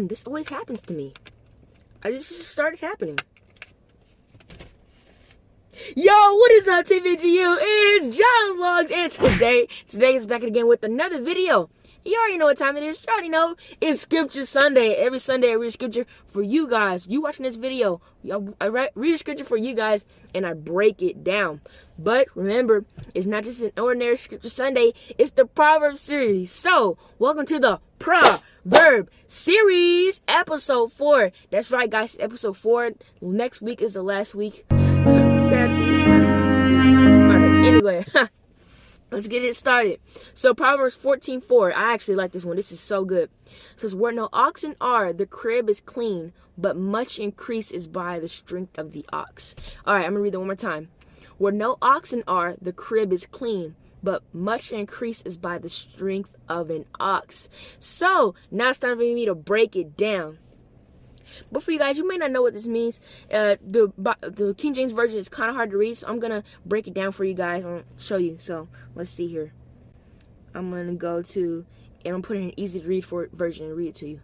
this always happens to me. This just started happening. Yo, what is up, TVGU? It's Jiles Vlogs, and today is back again with another video. You already know what time it is. You already know it's Scripture Sunday. Every Sunday I read scripture for you guys. You watching this video, I read a scripture for you guys, and I break it down. But remember, it's not just an ordinary Scripture Sunday. It's the Proverbs series. So, welcome to the Proverb Series Episode 4. That's right, guys. Episode 4. Next week is the last week. Sadly. Alright, anyway. Let's get it started. So Proverbs 14:4. I actually like this one. This is so good. It says, where no oxen are, the crib is clean, but much increase is by the strength of the ox. Alright, I'm going to read that one more time. Where no oxen are, the crib is clean, but much increase is by the strength of an ox. So now it's time for me to break it down. But for you guys, you may not know what this means. The King James Version is kind of hard to read, so I'm going to break it down for you guys and show you. So let's see here. I'm going to go to, and I'm putting an easy to read version and read it to you.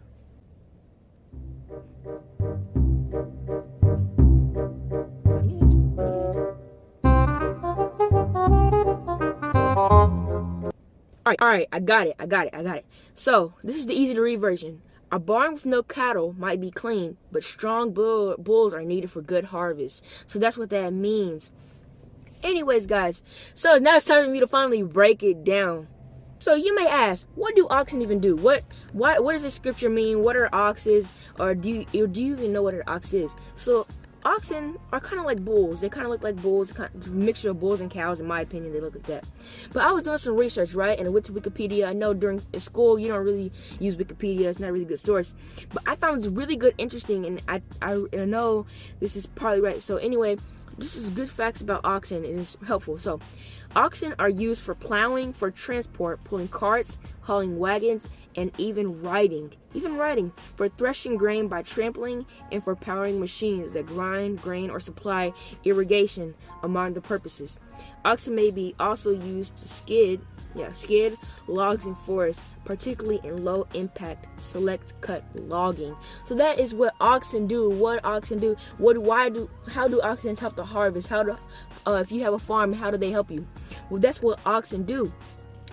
All right, I got it. So this is the easy to read version. A barn with no cattle might be clean, but strong bulls are needed for good harvest. So that's what that means. Anyways, guys, so now it's time for me to finally break it down. So you may ask, what do oxen even do? What does this scripture mean? What are oxes? Or do you even know what an ox is? So oxen are kind of like bulls. They kind of look like bulls, kind of a mixture of bulls and cows. In my opinion, they look like that. But I was doing some research, right? And I went to Wikipedia. I know during school, you don't really use Wikipedia. It's not a really good source. But I found it's really good, interesting, and I know this is probably right. So anyway, this is good facts about oxen, and it's helpful. So oxen are used for plowing, for transport, pulling carts, hauling wagons, and even riding, for threshing grain by trampling, and for powering machines that grind grain or supply irrigation, among the purposes. Oxen may be also used to skid logs in forests, particularly in low impact select cut logging. So that is what oxen do. How do oxen help the harvest? If you have a farm, how do they help you? Well, that's what oxen do.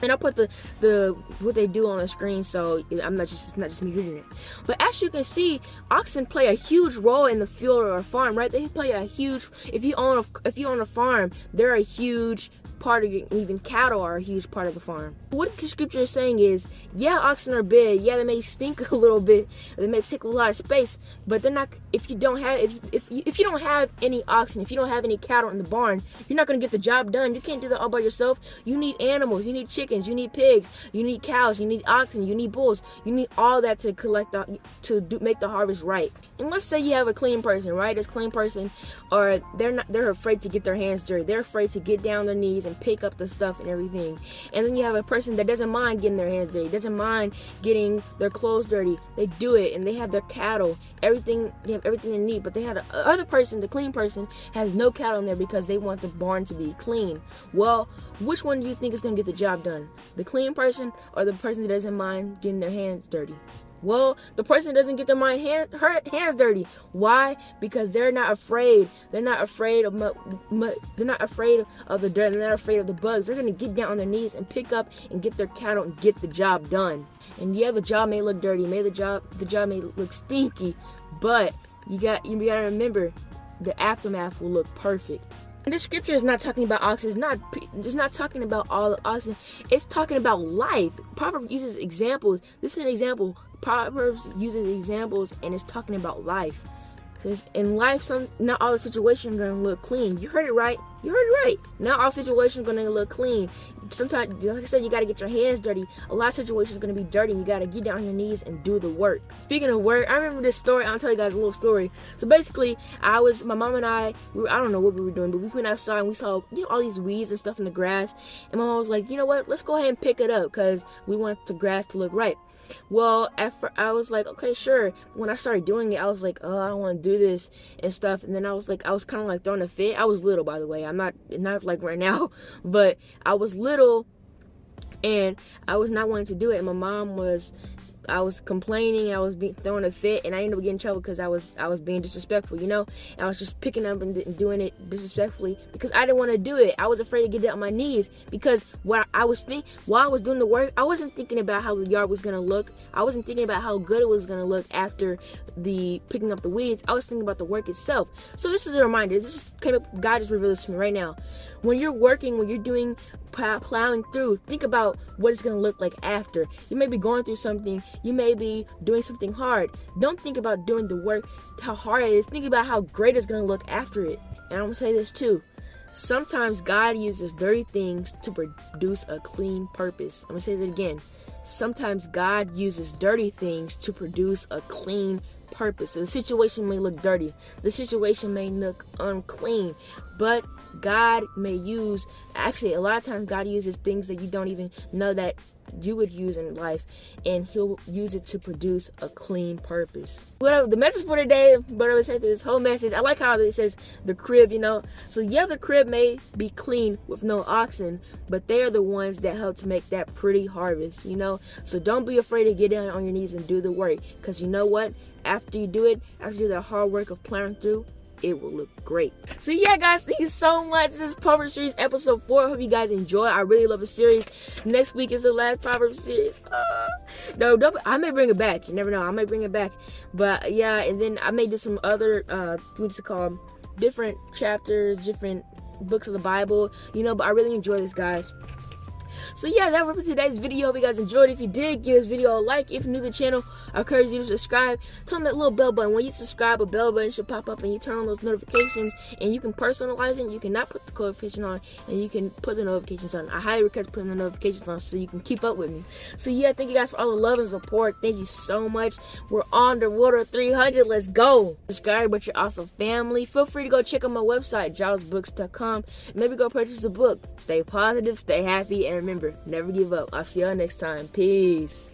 And I'll put the what they do on the screen, so it's not just me reading it. But as you can see, oxen play a huge role in the field or farm, right? They play a huge. If you own a farm, they're a huge part of even cattle are a huge part of the farm. What the scripture is saying is, yeah, oxen are big. Yeah, they may stink a little bit. They may take a lot of space, but they're not. If you don't have any oxen, if you don't have any cattle in the barn, you're not gonna get the job done. You can't do that all by yourself. You need animals. You need chickens. You need pigs. You need cows. You need oxen. You need bulls. You need all that to make the harvest right. And let's say you have a clean person, right? This clean person, or they're afraid to get their hands dirty. They're afraid to get down their knees and pick up the stuff and everything. And then you have a person that doesn't mind getting their hands dirty, doesn't mind getting their clothes dirty. They do it, and they have their cattle, everything. They have everything they need. But they have the other person, the clean person, has no cattle in there because they want the barn to be clean. Well, which one do you think is going to get the job done? The clean person or the person that doesn't mind getting their hands dirty? Well, the person that doesn't get their hands dirty. Why? Because they're not afraid. They're not afraid of the dirt. They're not afraid of the bugs. They're gonna get down on their knees and pick up and get their cattle and get the job done. And yeah, the job may look dirty. The job may look stinky, but you gotta remember, the aftermath will look perfect. And this scripture is not talking about oxen. It's not talking about all the oxen. It's talking about life. Proverbs uses examples. This is an example. Proverbs uses examples, and it's talking about life. It says, in life, not all the situations are going to look clean. You heard it right. Not all situations are going to look clean. Sometimes, like I said, you got to get your hands dirty. A lot of situations are going to be dirty, and you got to get down on your knees and do the work. Speaking of work, I remember this story. I'll tell you guys a little story. So basically, my mom and I don't know what we were doing, but we went outside and we saw, all these weeds and stuff in the grass. And my mom was like, you know what? Let's go ahead and pick it up because we want the grass to look right. Well, I was like, okay, sure. When I started doing it, I was like, oh, I don't want to do this and stuff. And then I was kind of like throwing a fit. I was little, by the way. I'm not like right now, but I was little and I was not wanting to do it. And my mom was complaining, I was throwing a fit, and I ended up getting in trouble because I was being disrespectful, you know. I was just picking up and doing it disrespectfully because I didn't want to do it. I was afraid to get down on my knees because while I was doing the work, I wasn't thinking about how the yard was gonna look. I wasn't thinking about how good it was gonna look after the picking up the weeds. I was thinking about the work itself. So this is a reminder. God just revealed this to me right now. When you're working, when you're doing plowing through, think about what it's going to look like after. You may be going through something, you may be doing something hard. Don't think about doing the work, how hard it is. Think about how great it's going to look after it. And I'm going to say this too. Sometimes God uses dirty things to produce a clean purpose. I'm going to say that again. Sometimes God uses dirty things to produce a clean purpose. So the situation may look dirty. The situation may look unclean. But God may use, actually a lot of times God uses things that you don't even know that you would use in life, and he'll use it to produce a clean purpose. Well, the message for today, but I would say this whole message, I like how it says the crib, you know. So yeah, the crib may be clean with no oxen, but they are the ones that help to make that pretty harvest, you know. So don't be afraid to get down on your knees and do the work, because you know what, after you do the hard work of plowing through, it will look great. So yeah, guys, thank you so much. This is Proverbs Series Episode 4. I hope you guys enjoy. I really love the series. Next week is the last Proverbs series. I may bring it back. You never know. I may bring it back. But yeah, and then I may do some other, different chapters, different books of the Bible, you know, but I really enjoy this, guys. So yeah, that was today's video. Hope you guys enjoyed. If you did, give this video a like. If you're new to the channel, I encourage you to subscribe. Turn on that little bell button. When you subscribe, a bell button should pop up, and you turn on those notifications, and you can personalize it. You cannot put the notification on, and you can put the notifications on. I highly request putting the notifications on so you can keep up with me. So yeah, thank you guys for all the love and support. Thank you so much. We're on the road to 300. Let's go. Subscribe with your awesome family. Feel free to go check out my website, jilesbooks.com. Maybe go purchase a book. Stay positive, stay happy, and remember, never give up. I'll see y'all next time. Peace.